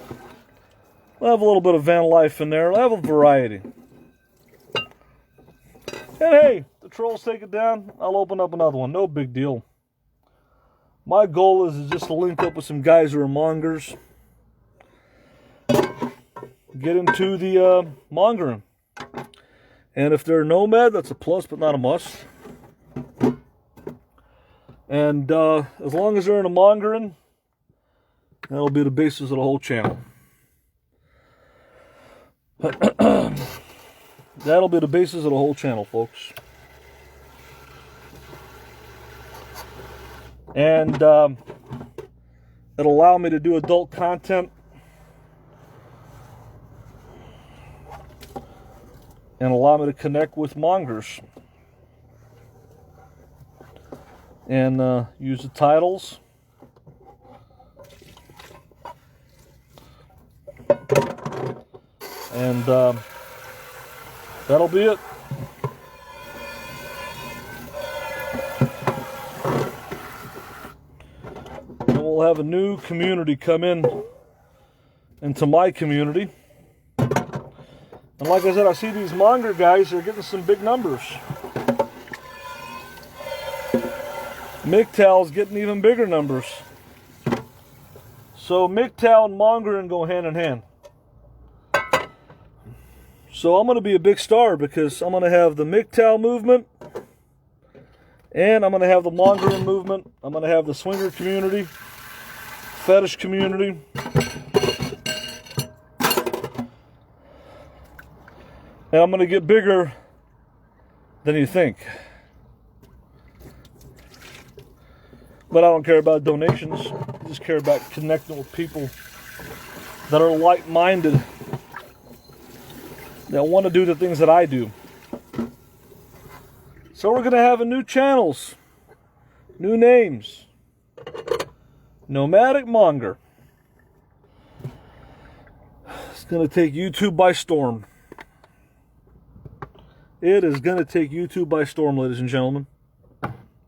I'll have a little bit of van life in there. I'll have a variety. And hey, the trolls take it down, I'll open up another one. No big deal. My goal is just to link up with some guys who are mongers. Get into the mongering. And if they're a nomad, that's a plus but not a must. And as long as they're in a mongering, that'll be the basis of the whole channel. That'll be the basis of the whole channel, folks. And it'll allow me to do adult content. And allow me to connect with mongers. And use the titles. And that'll be it. And we'll have a new community come into my community. And like I said, I see these monger guys are getting some big numbers. MGTOW's getting even bigger numbers. So MGTOW and mongering go hand in hand. So I'm going to be a big star because I'm going to have the MGTOW movement and I'm going to have the mongering movement. I'm going to have the swinger community, fetish community. And I'm going to get bigger than you think. But I don't care about donations. I just care about connecting with people that are like-minded, that want to do the things that I do. So we're going to have new channels, new names. Nomadic Monger. It's going to take YouTube by storm. It is going to take YouTube by storm, ladies and gentlemen.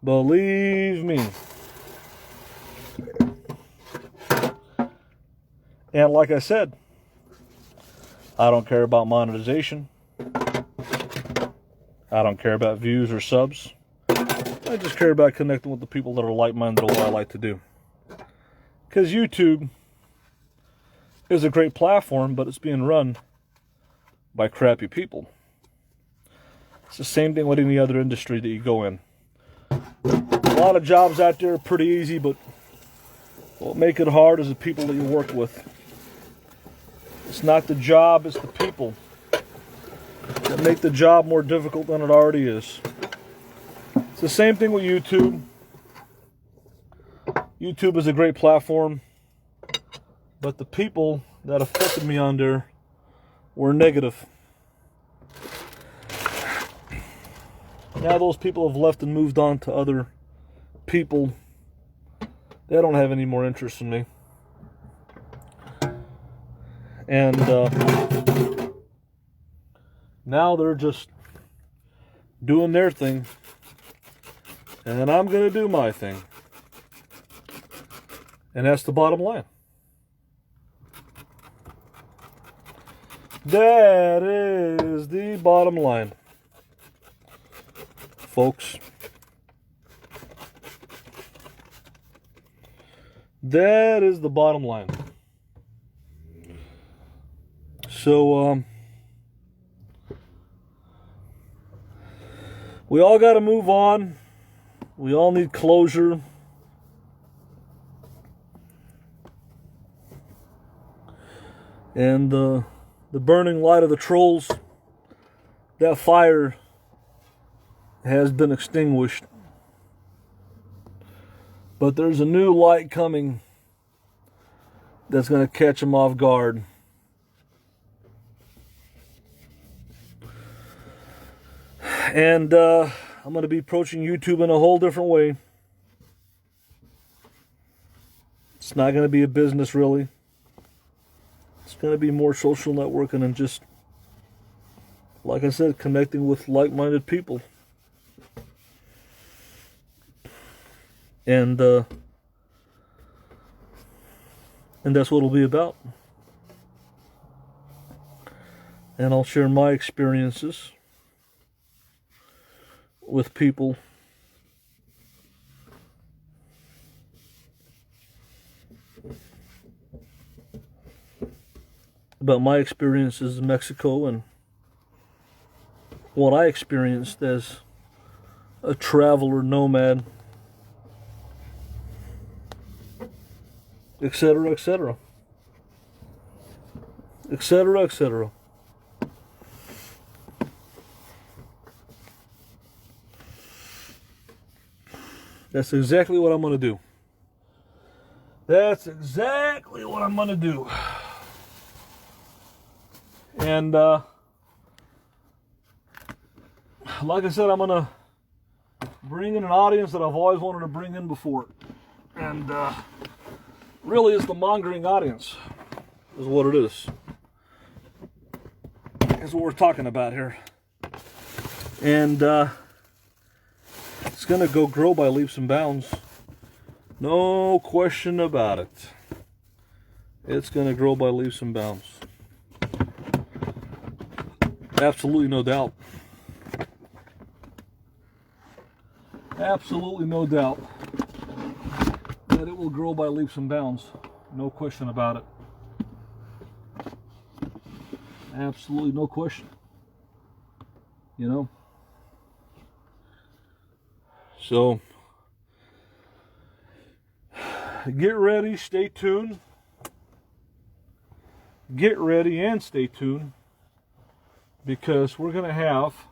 Believe me. And like I said, I don't care about monetization. I don't care about views or subs. I just care about connecting with the people that are like-minded to what I like to do. Because YouTube is a great platform, but it's being run by crappy people. It's the same thing with any other industry that you go in. A lot of jobs out there are pretty easy, but What make it hard is the people that you work with. It's not the job, it's the people that make the job more difficult than it already is. It's the same thing with YouTube. YouTube is a great platform, but the people that affected me on there were negative. Now those people have left and moved on to other people. They don't have any more interest in me. And now they're just doing their thing. And I'm going to do my thing. And that's the bottom line. That is the bottom line, folks. That is the bottom line. So, we all got to move on. We all need closure. And the burning light of the trolls, that fire has been extinguished. But there's a new light coming that's going to catch them off guard. And I'm going to be approaching YouTube in a whole different way. It's not going to be a business, really. It's going to be more social networking and just, like I said, connecting with like-minded people. And that's what it'll be about. And I'll share my experiences with people about my experiences in Mexico and what I experienced as a traveler nomad, etc., etc., etc., etc. That's exactly what I'm going to do. That's exactly what I'm going to do. And like I said, I'm going to bring in an audience that I've always wanted to bring in before. And really it's the mongering audience is what it is. That's what we're talking about here. And it's going to go grow by leaps and bounds. No question about it. It's going to grow by leaps and bounds. Absolutely no doubt. Absolutely no doubt that it will grow by leaps and bounds. No question about it. Absolutely no question. You know? So, get ready, stay tuned. Get ready and stay tuned, because we're going to have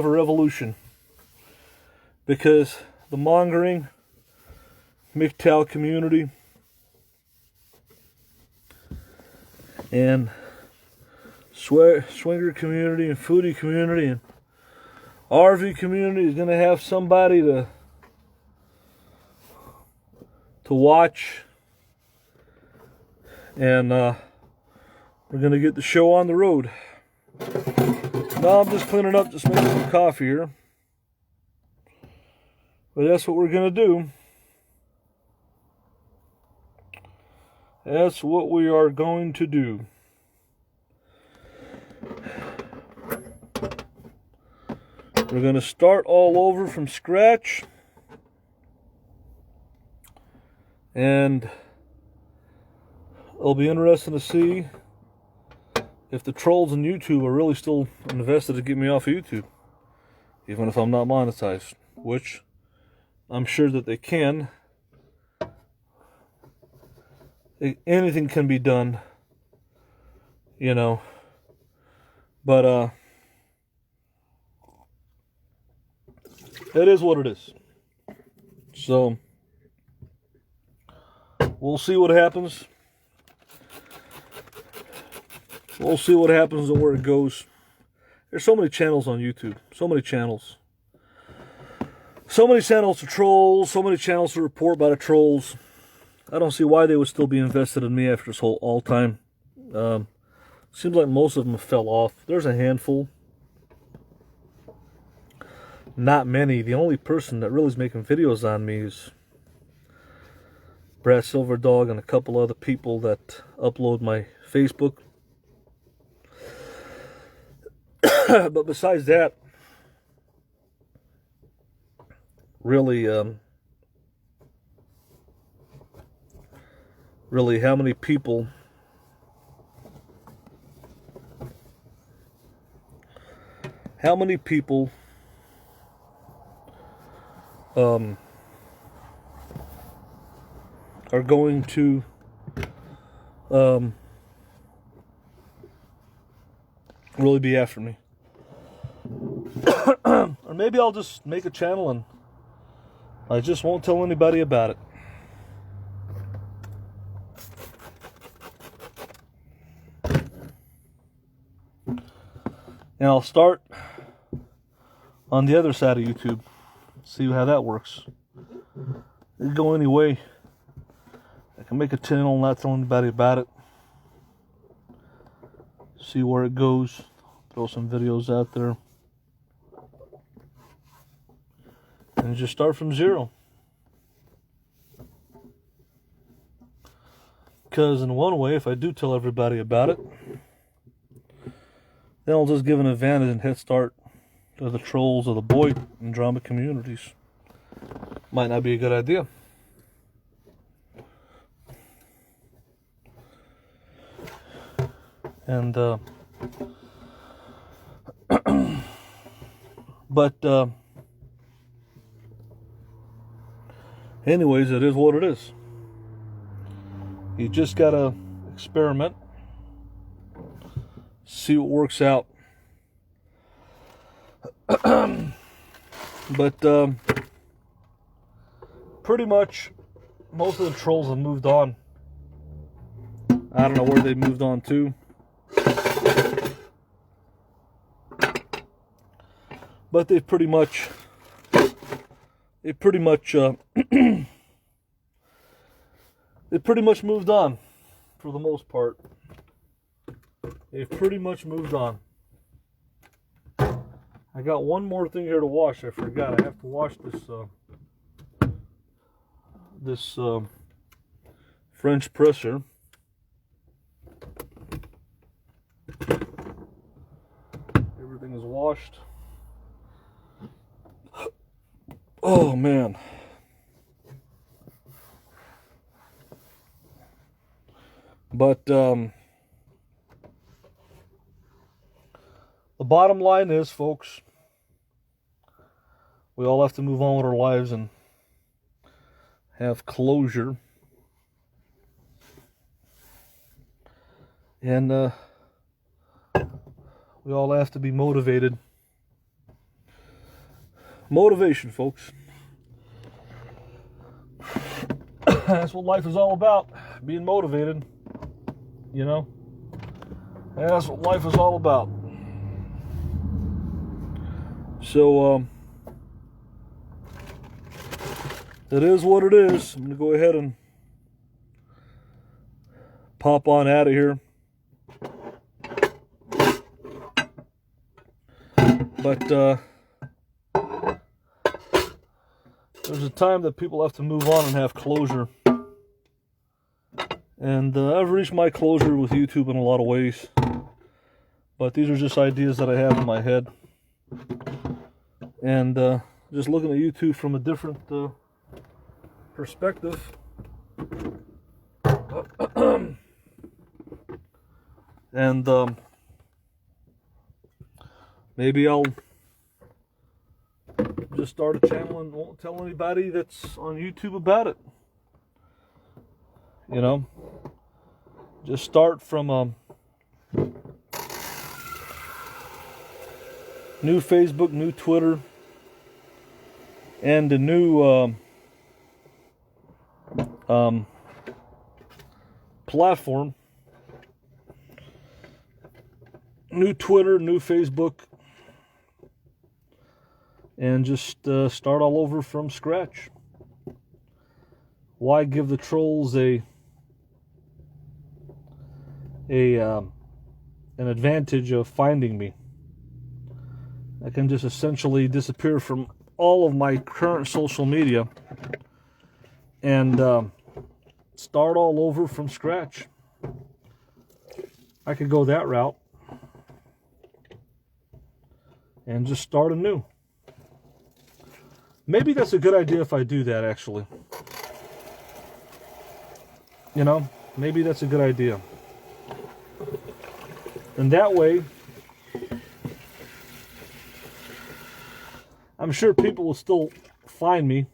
a revolution. Because the mongering MGTOW community and swinger community and foodie community and RV community is going to have somebody to watch, and we're going to get the show on the road. Now I'm just cleaning up, just making some coffee here, but that's what we're going to do. That's what we are going to do. We're going to start all over from scratch. And it'll be interesting to see if the trolls on YouTube are really still invested to get me off of YouTube, even if I'm not monetized, which I'm sure that they can. Anything can be done, you know. But it is what it is. So we'll see what happens. We'll see what happens and where it goes. There's so many channels on YouTube. So many channels. So many channels to trolls. So many channels to report by the trolls. I don't see why they would still be invested in me after this whole all-time. Seems like most of them fell off. There's a handful. Not many. The only person that really is making videos on me is Brad Silverdog and a couple other people that upload my Facebook. But besides that, really, how many people are going to really be after me? Or maybe I'll just make a channel and I just won't tell anybody about it. And I'll start on the other side of YouTube. See how that works. It can go any way. I can make a channel and not tell anybody about it. See where it goes. Throw some videos out there. And just start from zero. Because in one way, if I do tell everybody about it, then I'll just give an advantage and head start to the trolls or the boy and drama communities. Might not be a good idea. And but anyways, it is what it is. You just gotta experiment, see what works out. But pretty much most of the trolls have moved on. I don't know where they moved on to. But they pretty much moved on for the most part. They've pretty much moved on. I got one more thing here to wash. I forgot. I have to wash this French press here. Everything is washed. Oh man. But the bottom line is, folks, we all have to move on with our lives and have closure. And we all have to be motivated. Motivation, folks. That's what life is all about. Being motivated. You know? That's what life is all about. So, it is what it is. I'm going to go ahead and pop on out of here. But, there's a time that people have to move on and have closure. And I've reached my closure with YouTube in a lot of ways. But these are just ideas that I have in my head. And just looking at YouTube from a different perspective. And maybe I'll just start a channel and won't tell anybody that's on YouTube about it. You know, just start from new Facebook, new Twitter, and a new platform. New Twitter, new Facebook, and just start all over from scratch. Why give the trolls an advantage of finding me? I can just essentially disappear from all of my current social media and start all over from scratch. I could go that route and just start anew. Maybe that's a good idea if I do that, actually. You know, maybe that's a good idea. And that way, I'm sure people will still find me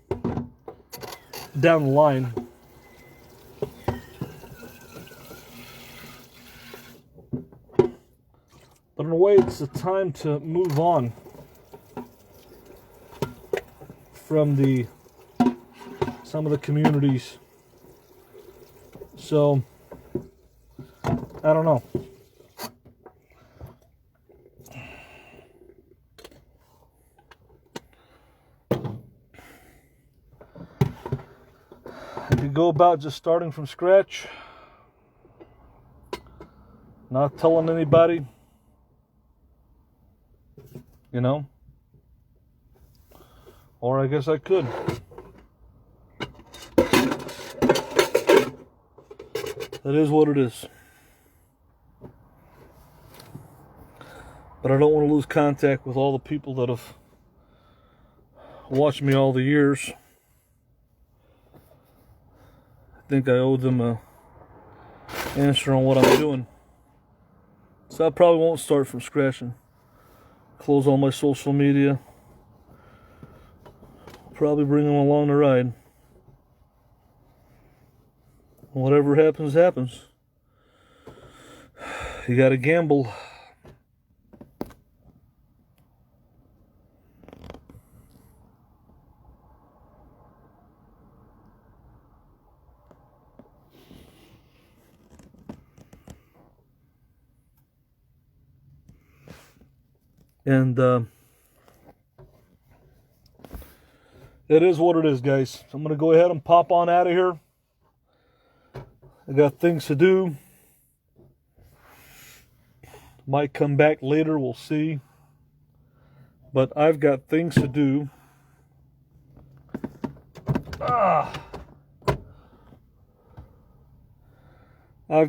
down the line. But in a way, it's a time to move on from some of the communities. So, I don't know. I could go about just starting from scratch, not telling anybody, you know, or I guess I could. That is what it is. But I don't want to lose contact with all the people that have watched me all the years. I think I owe them an answer on what I'm doing. So I probably won't start from scratch and close all my social media. Probably bring them along the ride. Whatever happens, happens. You gotta gamble. And it is what it is, guys. I'm gonna go ahead and pop on out of here. I got things to do. Might come back later, we'll see. But I've got things to do. I've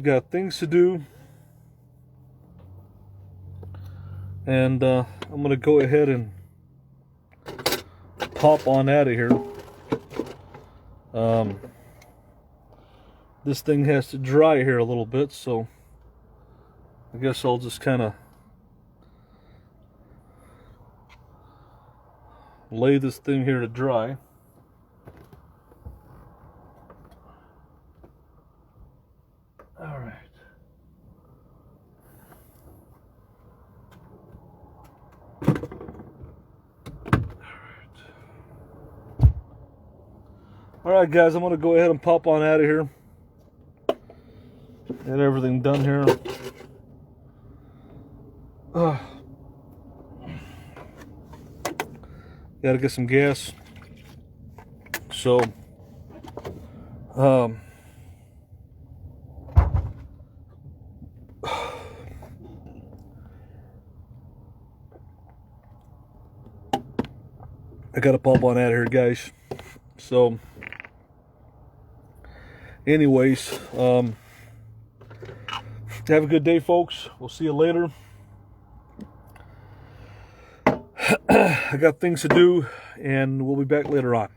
got things to do. And I'm going to go ahead and pop on out of here. This thing has to dry here a little bit, so I guess I'll just kind of lay this thing here to dry. All right. All right, guys, I'm going to go ahead and pop on out of here. Get everything done here. Gotta get some gas. So, I gotta pop on out of here, guys. So, anyways, have a good day, folks. We'll see you later. I got things to do, and we'll be back later on.